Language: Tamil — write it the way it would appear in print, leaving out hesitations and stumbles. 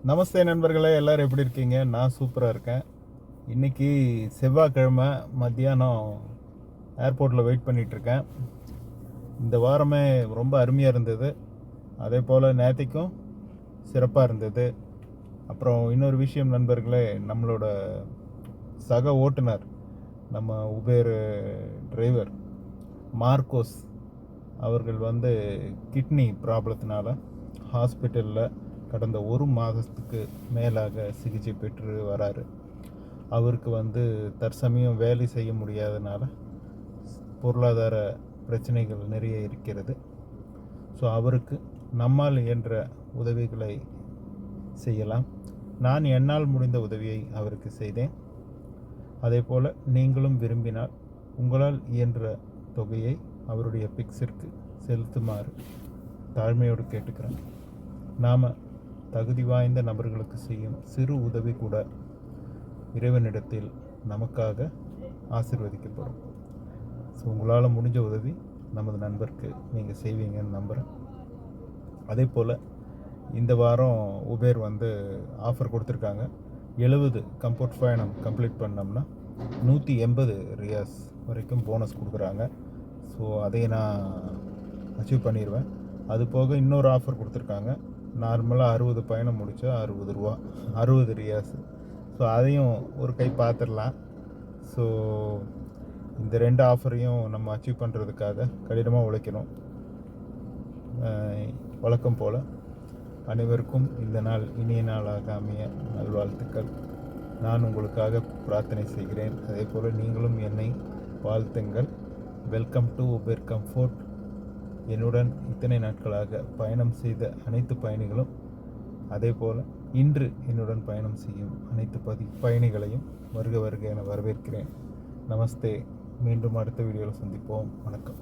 நமஸ்தே நண்பர்களே, எல்லோரும் எப்படி இருக்கீங்க? நான் சூப்பராக இருக்கேன். இன்றைக்கி செவ்வாய்க்கிழமை மத்தியானம் ஏர்போர்ட்டில் வெயிட் பண்ணிகிட்ருக்கேன். இந்த வாரமே ரொம்ப அருமையாக இருந்தது. அதே போல் நேற்றுக்கும் சிறப்பாக இருந்தது. அப்புறம் இன்னொரு விஷயம் நண்பர்களே, நம்மளோட சக ஓட்டுநர், நம்ம உபேர் டிரைவர் மார்க்கோஸ் அவர்கள் கிட்னி ப்ராப்ளத்தினால ஹாஸ்பிட்டலில் கடந்த ஒரு மாதத்துக்கு மேலாக சிகிச்சை பெற்று வராரு. அவருக்கு தற்சமயம் வேலை செய்ய முடியாதனால பொருளாதார பிரச்சனைகள் நிறைய இருக்கிறது. ஸோ அவருக்கு நம்மால் இயன்ற உதவிகளை செய்யலாம். நான் என்னால் முடிந்த உதவியை அவருக்கு செய்தேன். அதே போல் நீங்களும் விரும்பினால் உங்களால் இயன்ற தொகையை அவருடைய பிக்ஸிற்கு செலுத்துமாறு தாழ்மையோடு கேட்டுக்கிறேன். நாம் தகுதி வாய்ந்த நபர்களுக்கு செய்யும் சிறு உதவி கூட இறைவனிடத்தில் நமக்காக ஆசீர்வதிக்கப்படும். ஸோ உங்களால் முடிஞ்ச உதவி நமது நண்பருக்கு நீங்கள் செய்வீங்கன்னு நம்புகிறேன். அதே போல் இந்த வாரம் உபேர் ஆஃபர் கொடுத்துருக்காங்க. 70 கம்ஃபர்ட் பயணம் கம்ப்ளீட் பண்ணோம்னா 180 ரியாஸ் வரைக்கும் போனஸ் கொடுக்குறாங்க. ஸோ அதை நான் அச்சீவ் பண்ணிடுவேன். அது போக இன்னொரு ஆஃபர் கொடுத்துருக்காங்க. நார்மலாக 60 பயணம் முடித்தா 60 ரூபா, 60 ரியாஸ். ஸோ அதையும் ஒரு கை பார்த்துடலாம். ஸோ இந்த 2 ஆஃபரையும் நம்ம அச்சீவ் பண்ணுறதுக்காக கடினமாக உழைக்கணும். வழக்கம் போல் அனைவருக்கும் இந்த நாள் இனிய நாளாக அமைய நல்வாழ்த்துக்கள். நான் உங்களுக்காக பிரார்த்தனை செய்கிறேன். அதே போல் நீங்களும் என்னை வாழ்த்துங்கள். Welcome to Uber comfort. என்னுடன் இத்தனை நாட்களாக பயணம் செய்த அனைத்து பயணிகளும், அதே போல் இன்று என்னுடன் பயணம் செய்யும் அனைத்து பயணிகளையும் வருக வருக என வரவேற்கிறேன். நமஸ்தே. மீண்டும் அடுத்த வீடியோவில் சந்திப்போம். வணக்கம்.